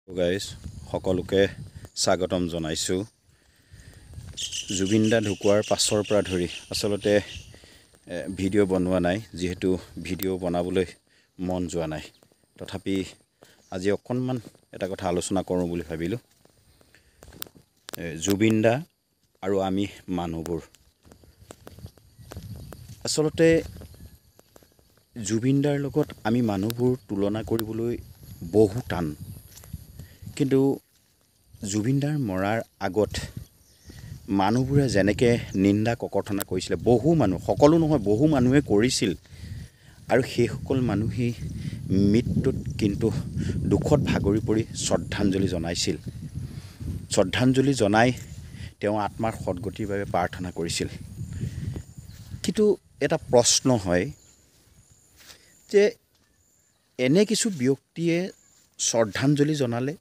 Guys সকলোকে স্বাগতম জনাইছোঁ। জুবিন দা ঢুকোৱাৰ পাছৰ পৰা ধৰি আচলতে ভিডিঅ' বনোৱা নাই, যিহেতু ভিডিঅ' বনাবলৈ মন যোৱা নাই। তথাপি আজি অকণমান এটা কথা আলোচনা কৰোঁ বুলি ভাবিলোঁ। জুবিন দা আৰু আমি মানুহবোৰ, আচলতে জুবিন দাৰ লগত আমি মানুহবোৰ তুলনা কৰিবলৈ বহু টান। কিন্তু জুবিন দাৰ মৰাৰ আগত মানুহবোৰে যেনেকৈ নিন্দা ককৰ্থনা কৰিছিলে, বহু মানুহ, সকলো নহয় বহু মানুহে কৰিছিল। আৰু সেইসকল মানুহেই মৃত্যুত কিন্তু দুখত ভাগৰি পৰি শ্ৰদ্ধাঞ্জলি জনাইছিল। শ্ৰদ্ধাঞ্জলি জনাই তেওঁ আত্মাৰ সদ্গতিৰ বাবে প্ৰাৰ্থনা কৰিছিল। কিন্তু এটা প্ৰশ্ন হয় যে এনে কিছু ব্যক্তিয়ে শ্ৰদ্ধাঞ্জলি জনালে,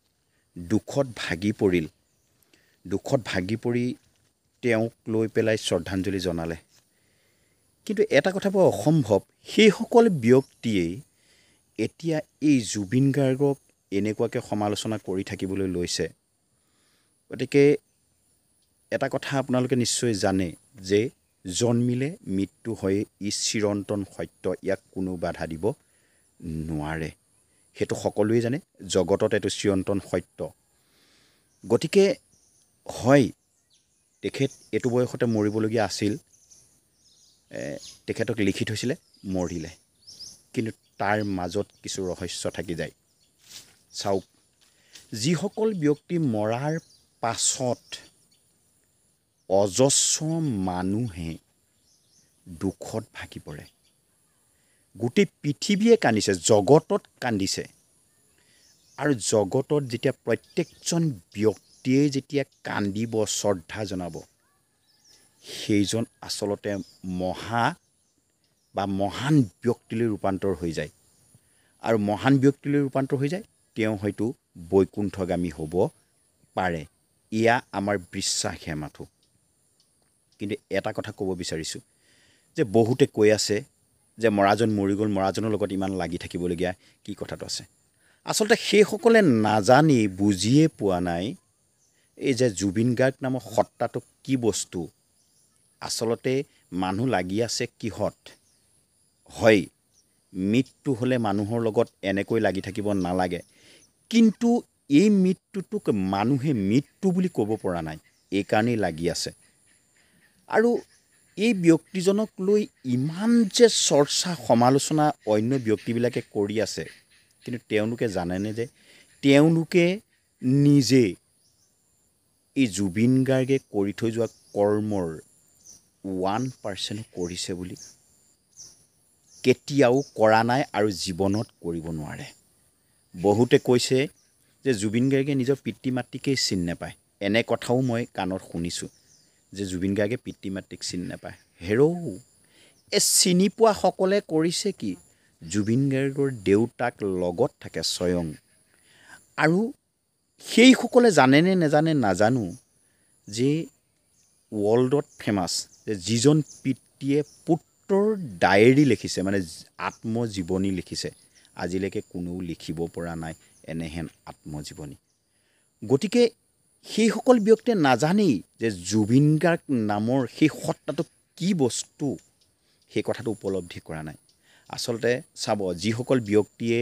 দুখত ভাগি পৰিল, দুখত ভাগি পৰি তেওঁক লৈ পেলাই শ্ৰদ্ধাঞ্জলি জনালে। কিন্তু এটা কথা বৰ অসম্ভৱ, সেইসকল ব্যক্তিয়েই এতিয়া এই জুবিন গাৰ্গক এনেকুৱাকৈ সমালোচনা কৰি থাকিবলৈ লৈছে। গতিকে এটা কথা আপোনালোকে নিশ্চয় জানে যে জন্মিলে মৃত্যু হয়, ই চিৰন্তন সত্য, ইয়াক কোনো বাধা দিব নোৱাৰে। সেইটো সকলোৱে জানে, জগতত এইটো চিৰন্তন সত্য। গতিকে হয়, তেখেত এইটো বয়সতে মৰিবলগীয়া আছিল, তেখেতক লিখি থৈছিলে মৰিলে, কিন্তু তাৰ মাজত কিছু ৰহস্য থাকি যায়। চাওক, যিসকল ব্যক্তি মৰাৰ পাছত অজস্ৰ মানুহে দুখত ভাগি পৰে, গোটেই পৃথিৱীয়ে কান্দিছে, জগতত কান্দিছে। আৰু জগতত যেতিয়া প্ৰত্যেকজন ব্যক্তিয়ে যেতিয়া কান্দিব, শ্ৰদ্ধা জনাব, সেইজন আচলতে মহান ব্যক্তিলৈ ৰূপান্তৰ হৈ যায়। আৰু মহান ব্যক্তিলৈ ৰূপান্তৰ হৈ যায়, তেওঁ হয়তো বৈকুণ্ঠগামী হ'ব পাৰে। এয়া আমাৰ বিশ্বাসহে মাথো। কিন্তু এটা কথা ক'ব বিচাৰিছোঁ যে বহুতে কৈ আছে যে মৰাজন মৰি গ'ল, মৰাজনৰ লগত ইমান লাগি থাকিবলগীয়া কি কথাটো আছে। আচলতে সেইসকলে নাজানি বুজিয়ে পোৱা নাই এই যে জুবিন গাৰ্গ নামৰ সত্তাটো কি বস্তু। আচলতে মানুহ লাগি আছে কিহত? হয়, মৃত্যু হ'লে মানুহৰ লগত এনেকৈ লাগি থাকিব নালাগে, কিন্তু এই মৃত্যুটোক মানুহে মৃত্যু বুলি ক'ব পৰা নাই, এইকাৰণেই লাগি আছে। আৰু এই ব্যক্তিজনক লৈ ইমান যে চৰ্চা সমালোচনা অন্য ব্যক্তিবিলাকে কৰি আছে, কিন্তু তেওঁলোকে জানেনে যে তেওঁলোকে নিজে এই জুবিন গাৰ্গে কৰি থৈ যোৱা কৰ্মৰ 1% কৰিছে বুলি? কেতিয়াও কৰা নাই আৰু জীৱনত কৰিব নোৱাৰে। বহুতে কৈছে যে জুবিন গাৰ্গে নিজৰ পিতৃ মাতৃকেই চিনি নাপায়। এনে কথাও মই কাণত শুনিছোঁ যে জুবিন গাৰ্গে পিতৃ মাতৃক চিনি নাপায়। হেৰৌ, এই চিনি পোৱাসকলে কৰিছে কি? জুবিন গাৰ্গৰ দেউতাক লগত থাকে স্বয়ং। আৰু সেইসকলে জানেনে নেজানে নাজানো যে ৱৰ্ল্ডত ফেমাছ যে যিজন পিতৃয়ে পুত্ৰৰ ডায়েৰী লিখিছে, মানে আত্মজীৱনী লিখিছে, আজিলৈকে কোনেও লিখিব পৰা নাই এনেহেন আত্মজীৱনী। গতিকে সেইসকল ব্যক্তিয়ে নাজানেই যে জুবিন গাৰ্গ নামৰ সেই সত্তাটো কি বস্তু, সেই কথাটো উপলব্ধি কৰা নাই। আচলতে চাব, যিসকল ব্যক্তিয়ে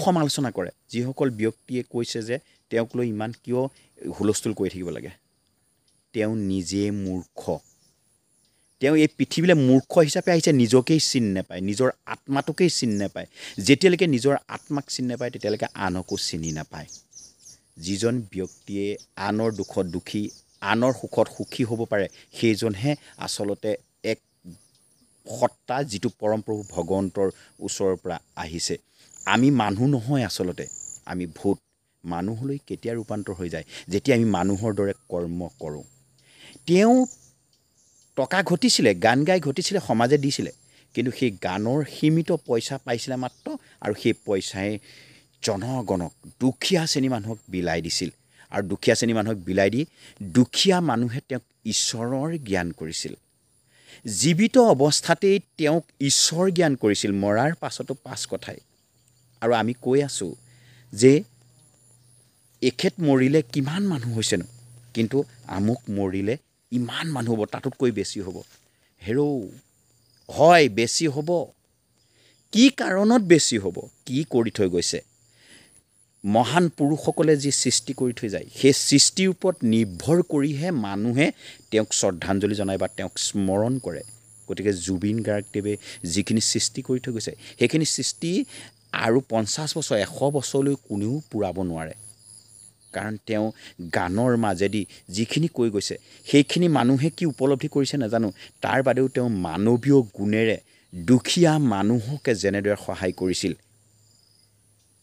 সমালোচনা কৰে, যিসকল ব্যক্তিয়ে কৈছে যে তেওঁক লৈ ইমান কিয় হুলস্থুল কৰি থাকিব লাগে, তেওঁ নিজে মূৰ্খ। তেওঁ এই পৃথিৱীলৈ মূৰ্খ হিচাপে আহিছে, নিজকেই চিনি নাপায়, নিজৰ আত্মাটোকেই চিনি নাপায়। যেতিয়ালৈকে নিজৰ আত্মাক চিনি নাপায়, তেতিয়ালৈকে আনকো চিনি নাপায়। যিজন ব্যক্তিয়ে আনৰ দুখত দুখী, আনৰ সুখত সুখী হ'ব পাৰে, সেইজনহে আচলতে এক সত্তা, যিটো পৰমপ্ৰভু ভগৱন্তৰ ওচৰৰ পৰা আহিছে। আমি মানুহ নহয়, আচলতে আমি ভূত। মানুহলৈ কেতিয়া ৰূপান্তৰ হৈ যায়? যেতিয়া আমি মানুহৰ দৰে কৰ্ম কৰোঁ। তেওঁ টকা ঘটিছিলে, গান গাই ঘটিছিলে, সমাজে দিছিলে, কিন্তু সেই গানৰ সীমিত পইচা পাইছিলে মাত্ৰ, আৰু সেই পইচাই জনগণক, দুখীয়া শ্ৰেণী মানুহক বিলাই দিছিল। আৰু দুখীয়া শ্ৰেণী মানুহক বিলাই দি দুখীয়া মানুহে তেওঁক ঈশ্বৰৰ জ্ঞান কৰিছিল। জীৱিত অৱস্থাতেই তেওঁক ঈশ্বৰ জ্ঞান কৰিছিল, মৰাৰ পাছতো পাছ কথাই। আৰু আমি কৈ আছোঁ যে এখেত মৰিলে কিমান মানুহ হৈছেনো কিন্তু আমুক মৰিলে ইমান মানুহ হ'ব তাতোতকৈ বেছি হ'ব হেৰৌ হয় বেছি হ'ব কি কাৰণত বেছি হ'ব কি কৰি থৈ গৈছে মহান পুৰুষসকলে যি সৃষ্টি কৰি থৈ যায় সেই সৃষ্টিৰ ওপৰত নিৰ্ভৰ কৰিহে মানুহে তেওঁক শ্ৰদ্ধাঞ্জলি জনায় বা তেওঁক স্মৰণ কৰে গতিকে জুবিন গাৰ্গদেৱে যিখিনি সৃষ্টি কৰি থৈ গৈছে সেইখিনি সৃষ্টি আৰু 50 বছৰ 100 বছৰলৈ কোনেও পূৰাব নোৱাৰে কাৰণ তেওঁ গানৰ মাজেদি যিখিনি কৈ গৈছে সেইখিনি মানুহে কি উপলব্ধি কৰিছে নাজানো তাৰ বাদেও তেওঁ মানৱীয় গুণেৰে দুখীয়া মানুহকে যেনেদৰে সহায় কৰিছিল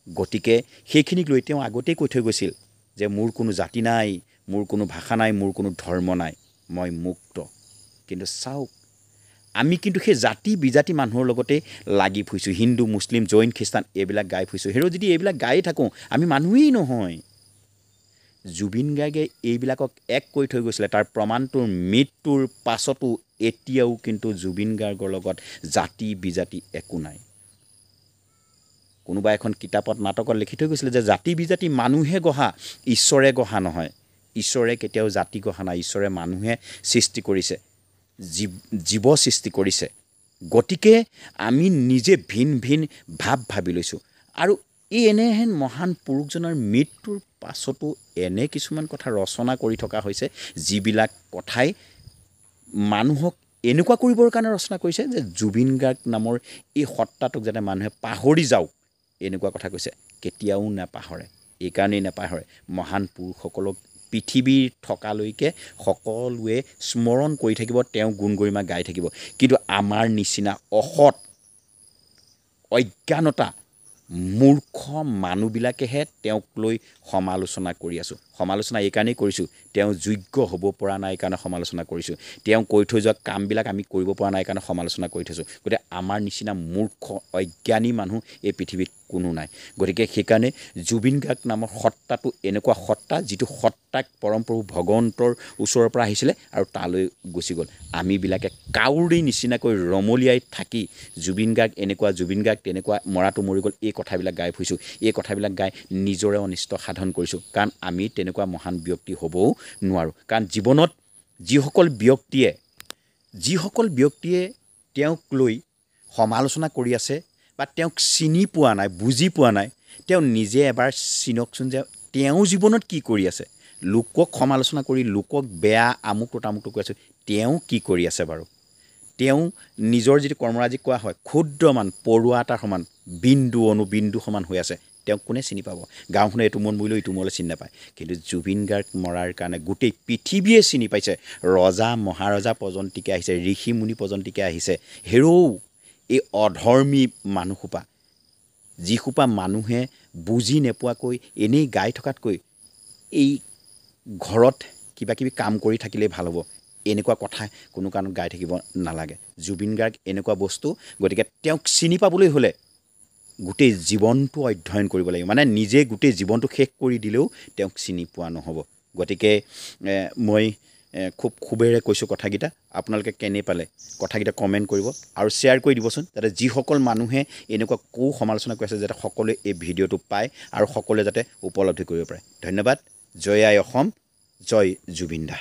গতিকে সেইখিনিক লৈ তেওঁ আগতেই কৈ থৈ গৈছিল যে মোৰ কোনো জাতি নাই মোৰ কোনো ভাষা নাই মোৰ কোনো ধৰ্ম নাই মই মুক্ত কিন্তু চাওক আমি কিন্তু সেই জাতি বিজাতি মানুহৰ লগতে লাগি ফুৰিছোঁ হিন্দু মুছলিম জৈন খ্ৰীষ্টান এইবিলাক গাই ফুৰিছোঁ হেৰৌ যদি এইবিলাক গাই থাকোঁ আমি মানুহেই নহয় জুবিন গাৰ্গে এইবিলাকক এক কৰি থৈ গৈছিলে তাৰ প্ৰমাণটোৰ মৃত্যুৰ পাছতো এতিয়াও কিন্তু জুবিন গাৰ্গৰ লগত জাতি বিজাতি একো নাই কোনোবা এখন কিতাপত নাটকত লিখি থৈ গৈছিলে যে জাতি বিজাতি মানুহে গঢ়া ঈশ্বৰে গঢ়া নহয় ঈশ্বৰে কেতিয়াও জাতি গঢ়া নাই ঈশ্বৰে মানুহে সৃষ্টি কৰিছে জীৱ সৃষ্টি কৰিছে গতিকে আমি নিজে ভিন ভিন ভাবি লৈছোঁ আৰু এই এনেহেন মহান পুৰুষজনৰ মৃত্যুৰ পাছতো এনে কিছুমান কথা ৰচনা কৰি থকা হৈছে যিবিলাক কথাই মানুহক এনেকুৱা কৰিবৰ কাৰণে ৰচনা কৰিছে যে জুবিন গাৰ্গ নামৰ এই সত্তাটোক যাতে মানুহে পাহৰি যাওক এনেকুৱা কথা কৈছে কেতিয়াও নাপাহৰে এইকাৰণেই নাপাহৰে মহান পুৰুষসকলক পৃথিৱীৰ থকালৈকে সকলোৱে স্মৰণ কৰি থাকিব তেওঁ গুণ গৰিমা গাই থাকিব কিন্তু আমাৰ নিচিনা অসৎ অজ্ঞানতা মূৰ্খ মানুহবিলাকেহে তেওঁক লৈ সমালোচনা কৰি আছোঁ সমালোচনা এইকাৰণেই কৰিছোঁ তেওঁ যোগ্য হ'ব পৰা নাই কাৰণে সমালোচনা কৰিছোঁ তেওঁ কৈ থৈ যোৱা কামবিলাক আমি কৰিব পৰা নাই কাৰণে সমালোচনা কৰি থৈছোঁ গতিকে আমাৰ নিচিনা মূৰ্খ অজ্ঞানী মানুহ এই পৃথিৱীত কোনো নাই গতিকে সেইকাৰণে জুবিন গাৰ্গ নামৰ সত্তাটো এনেকুৱা সত্তা যিটো সত্তাক পৰমপ্ৰভু ভগৱন্তৰ ওচৰৰ পৰা আহিছিলে আৰু তালৈ গুচি গ'ল আমিবিলাকে কাউৰী নিচিনাকৈ ৰমলিয়াই থাকি জুবিন গাৰ্গ এনেকুৱা জুবিন গাৰ্গ তেনেকুৱা মৰাটো মৰি গ'ল এই কথাবিলাক গাই ফুৰিছোঁ এই কথাবিলাক গাই নিজৰে অনিষ্ট সাধন কৰিছোঁ কাৰণ আমি তেনেকুৱা মহান ব্যক্তি হ'বও নোৱাৰোঁ কাৰণ জীৱনত যিসকল ব্যক্তিয়ে তেওঁক লৈ সমালোচনা কৰি আছে বা তেওঁক চিনি পোৱা নাই বুজি পোৱা নাই তেওঁ নিজে এবাৰ চিনকচোন যে তেওঁ জীৱনত কি কৰি আছে লোকক সমালোচনা কৰি লোকক বেয়া আমুকটো তামুকটো কৈ আছে তেওঁ কি কৰি আছে বাৰু তেওঁ নিজৰ যিটো কৰ্মৰাজি কোৱা হয় ক্ষুদ্ৰমান পৰুৱা এটাৰ সমান বিন্দু অনুবিন্দু সমান হৈ আছে তেওঁক কোনে চিনি পাব গাঁওখনে এইটো মন মৰিলেও ইটো মনলৈ চিনি নাপায় কিন্তু জুবিন গাৰ্গ মৰাৰ কাৰণে গোটেই পৃথিৱীয়ে চিনি পাইছে ৰজা মহাৰজা পৰ্যন্তিকে আহিছে ঋষি মুনি পৰ্যন্তিকে আহিছে হেৰৌ এই অধৰ্মী মানুহসোপা যিসোপা মানুহে বুজি নোপোৱাকৈ এনেই গাই থকাতকৈ এই ঘৰত কিবা কিবি কাম কৰি থাকিলেই ভাল হ'ব এনেকুৱা কথা কোনো কাৰণত গাই থাকিব নালাগে জুবিন গাৰ্গ এনেকুৱা বস্তু গতিকে তেওঁক চিনি পাবলৈ হ'লে গোটেই জীৱনটো অধ্যয়ন কৰিব লাগিব মানে নিজে গোটেই জীৱনটো শেষ কৰি দিলেও তেওঁক চিনি পোৱা নহ'ব গতিকে মই খুব খুবেৰে কৈছোঁ কথাকেইটা আপোনালোকে কেনে পালে কথাকেইটা কমেণ্ট কৰিব আৰু শ্বেয়াৰ কৰি দিবচোন যাতে যিসকল মানুহে এনেকুৱা সমালোচনা কৰি আছে যাতে সকলোৱে এই ভিডিঅ'টো পায় আৰু সকলোৱে যাতে উপলব্ধি কৰিব পাৰে ধন্যবাদ জয় আই অসম জয় জুবিন দা